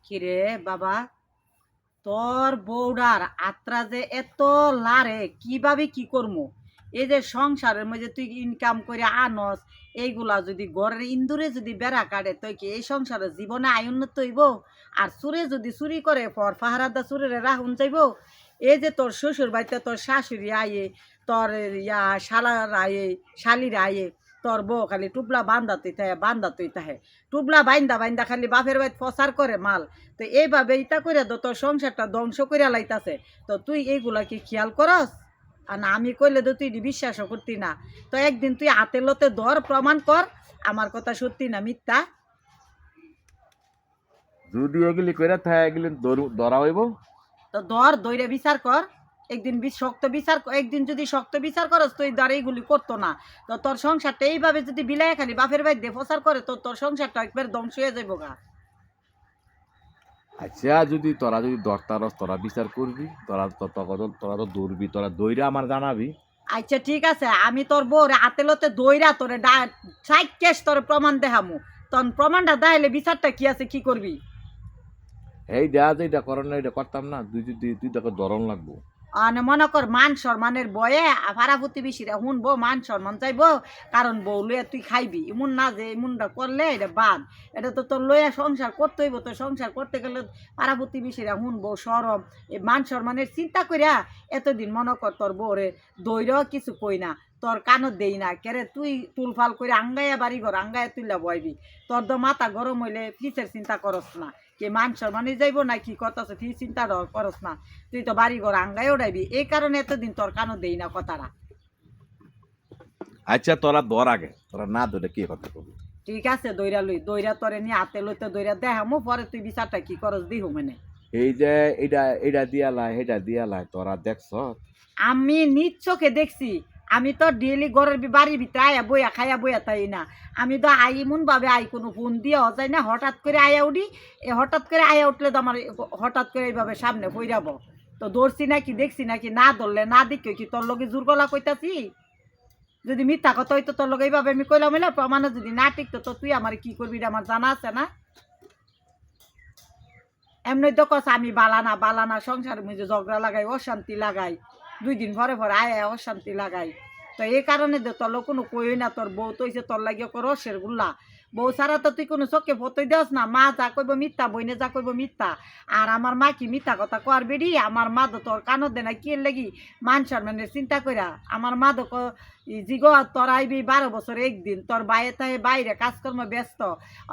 কিরে বাবা, তোর বউডার আত্রা যে এত লারে কিভাবে কি করবো? এই যে সংসারের মধ্যে তুই ইনকাম করে আনস, এইগুলা যদি ঘরের ইন্দুরে যদি বেড়া কাটে তুই কি এই সংসারের জীবনে আয় উন্নত হইব? আর চুরে যদি চুরি করে পর পাহারাদা চুরে রাহুন যাইব। এই যে তোর শ্বশুর বাড়িতে তোর শাশুড়ি আয়ে, তোর শালার আয়ে, শালির আয়ে, তোর বউ খালি টুবলা বান্ধাতেই থাকে, টুবলা বাইন্দা বাইন্দা খালি বাপের বাড়ি প্রচার করে মাল। তো এইভাবে ইটা করে তো তোর সংসারটা ধ্বংস করে লাইতাছে। তো তুই এইগুলা কি খেয়াল করস? আর না আমি কইলে তো তুই বিশ্বাসও করতি না। তো একদিন তুই হাতে লতে ধর, প্রমাণ কর আমার কথা সত্যি না মিথ্যা। যদি এগুলি করে থাকে এগুলি ধরা হইব। তো ধর দইরে বিচার কর। একদিন শক্ত বিচার একদিন যদি শক্ত বিচার করস তুই ধর এইগুলি করতো না। তো তোর সংসারটা এইভাবে যদি বিলাই খালি বাপের বাড়ি দিয়ে প্রচার করে তো তোর সংসারটা একবার ধ্বংস হয়ে যাইব গা। আচ্ছা যদি তোরা যদি ধরতারস তোরা বিচার করবি, তোরা তো দৌড়বি, তোরা দৌড়ে আমার জানাবি। আচ্ছা ঠিক আছে, আমি তোর বউরে হাতে লতে দইরা তোরে সাইড কেস তোর প্রমাণ দেখামু। তখন প্রমাণটা দেখাইলে বিচারটা কি আছে কি করবি? এই দেয়া যে এটা করেন না, এটা করতাম না, তুই তোকে ধরন লাগবো। মনে কর মান সম্মানের বয়ে ভাড়া প্রতিবেশীরা শুনবো, মান সম্মান চাইবো, কারণ বউ লইয়া তুই খাইবি। এমন না যে এমনটা করলে এটা বাদ। এটা তো তোর লইয়া সংসার করতে হইব। তো সংসার করতে গেলে পাড়া প্রতিবেশীরা শুনবো, সরম এই মান সম্মানের চিন্তা করিয়া এতদিন মনে কর তোর বউরে দৈরও কিছু কই না, তোর কানত দেই না কেরে। তুই তুলফাল করে আঙ্গাইয়া বাড়ি ঘর আঙ্গাইয়া তুললা বয়বি। তোর তো মাথা গরম হইলে ফিসের চিন্তা করস না, কে মান সম্মানে যাইব না কি করতেছে ফি চিন্তা করস না। তুই তো বাড়ি ঘর আঙ্গাই উড়াইবি, এই কারণে এতদিন তোর কানো দেই না কথাটা। আচ্ছা তোরা ধর আগে, তোরা না ধরে কি কথা করবি? ঠিক আছে দইরা লই, দইরা তোরে নিয়ে হাতে লইতে দইরা দেখামু, পরে তুই বিচারটা কি করস দিহু মানে। এই যে এটা এটা দিয়ালাই এটা দিয়ালাই তোরা দেখছ? আমি নিজ চোখে দেখছি। আমি তো ডেলি ঘরের বাড়ির ভিতরে আয়া বইয়া খাইয়া বইয়া তাই না। আমি তো আই এমন ভাবে আই কোনো ফোন দিয়ে যায় না, হঠাৎ করে আয়া উঠি। এ হঠাৎ করে আয়া উঠলে তো আমার হঠাৎ করে এইভাবে সামনে বই যাব। তো ধরছি নাকি দেখছি নাকি, না ধরলে না দেখি কি তোর লগে জোর গলা কইতাছি? যদি মিথ্যা কথা হইতো তোর লগে এইভাবে আমি কইলাম হইলে প্রমাণে যদি না টিকতো তো তুই আমার কি করবি এটা আমার জানা আছে না। এমনি তো কস আমি বালানা বালানা সংসারের মধ্যে ঝগড়া লাগাই, অশান্তি লাগাই, 2 দিন পরে পরে আয় অশান্তি লাগাই। তো এই কারণে তো তোর কোনো কই না, তোর বউ তো হইছে তোর লাগিয়ে রসের গুল্লা। বউ ছাড়া তো তুই কোনো চোখে ফতই দেস না। মা যা কইব মিথ্যা, বইনে যা কইব মিথ্যা। আর আমার মা কি মিথ্যা কথা কর বেডি? আমার মা তো তোর কানত দে না কি লাগি মান সম্মানের চিন্তা কইরা। আমার মা তো জিগো তোর আইবি 12 বছর একদিন, তোর বাইরে তাহে বাইরে কাজকর্ম ব্যস্ত।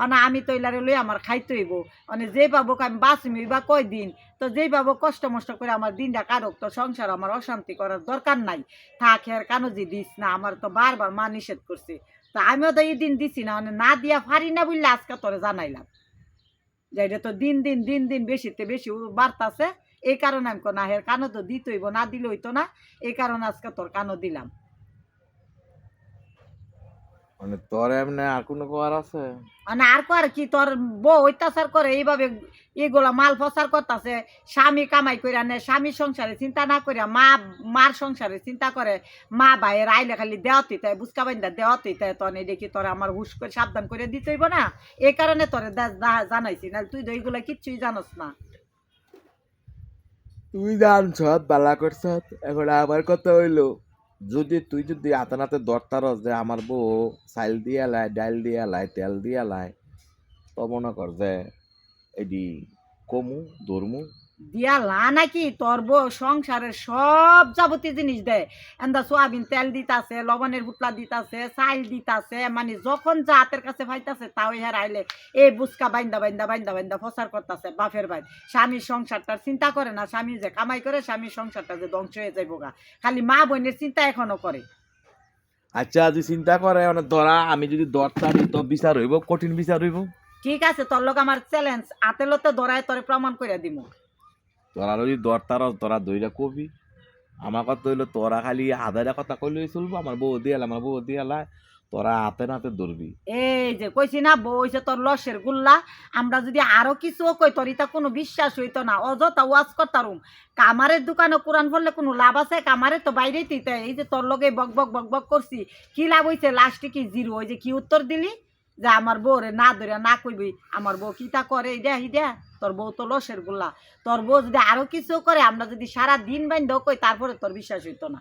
অনা আমি তো ইলারে লই আমার খাইতে হইব। মানে যে পাবো আমি বাঁচিমি বা কয় দিন। তো যেই পাবো কষ্ট মষ্ট করে আমার দিনটা কাটুক, তো সংসার আমার অশান্তি করার দরকার নাই। থাক হের কানো যে দিস না, আমার তো বারবার মা নিষেধ করছে। তো আমিও তো এই দিন দিছি না, মানে না দিয়া পারি না বললে আজকে তোরে জানাইলাম যে এটা তো দিন দিন দিন দিন বেশিতে বেশি বাড়তাছে। এই কারণে আমি না হের কানো তো দিতে হইব, না দিলে হইতো না। এই কারণে আজকে তোর কানো দিলাম। মানে তোর এমনি আর কোনো করার আছে? মানে আর কর কি, তোর বউ অত্যাচার করে এইভাবে, এগুলা মাল প্রচার করতেছে। স্বামী কামাই করে আনে, স্বামীর সংসারে চিন্তা না করে মার সংসারে চিন্তা করে। মা ভাইয়ের আইলে খালি দেওয়াতেই তাই, বুঝকা বাইন্দা দেওয়াতেই তাই। তখন দেখি তোরে আমার হুশ করে সাবধান করে দিতে হইব না। এই কারণে তোরে জানাইছি, না তুই তো এইগুলা কিচ্ছুই জানস না। তুই জানছ বালা করছ। এখন আমার কথা হইলো, তুই যদি হাতে নাতে ধরতারস যে আমার বউ চাইল দিয়া লাই, ডাইল দিয়া লাই, তেল দিয়া লাই, তো মনে কর যে এডি কমু ধরমু। দিয়া লা নাকি তোর বউ সংসারের সব যাবতীয় জিনিস দেয়। এন্দা সোয়াবিন তেল দিতাছে, লবণের বুটলা দিতাছে, চাইল দিতাছে, মানে যখন যা হাতের কাছে পাইতাছে তাও হেরাইলে এই বুচকা বাইন্দা বাইন্দা বাইন্দা বাইন্দা প্রচার করতেছে বাপের ভাই। স্বামীর সংসারটার চিন্তা করে না, স্বামী যে কামাই করে স্বামীর সংসারটা যে ধ্বংস হয়ে যাইব গা। খালি মা বোনের চিন্তা এখনো করে। আচ্ছা তুই চিন্তা করে মানে ধরা আমি যদি ধরতাম তো বিচার হইব, কঠিন বিচার হইব। ঠিক আছে, তোর লোক আমার চ্যালেঞ্জ, হাতে লতে ধরায় তোরে প্রমাণ করে দিব। তোরা যদি ধরতারস তোরা দইরা কবি। আমার কথা হইলো তোরা খালি আধারে কথা কইলেই চলবো, আমার বউ দিয়ালা আমার বউ দিয়ালা, তোরা হাতে নাতে ধরবি। এই যে কইছি না বউ হইছে তোর লসের গুল্লা। আমরা যদি আরো কিছু কই তোর ইতা কোনো বিশ্বাস হইতো না, অযথা ওয়াজ করতারুম। কামারের দোকানে কোরআন পড়লে কোনো লাভ আছে? কামারে তো বাইরেই দিতে। এই যে তোর লগে বক বক বক বক করছি, কি লাভ হইছে? লাস্টে কি জিরো? ওই যে কি উত্তর দিলি? যে আমার বউরে না ধরে না কইবি আমার বউ কিতা করে ইডা হিডা তোর বউ তো লসের গুলা তোর বউ যদি আরো কিছু করে আমরা যদি সারা দিন বাইন্ধ কই তারপরে তোর বিশ্বাস হইতো না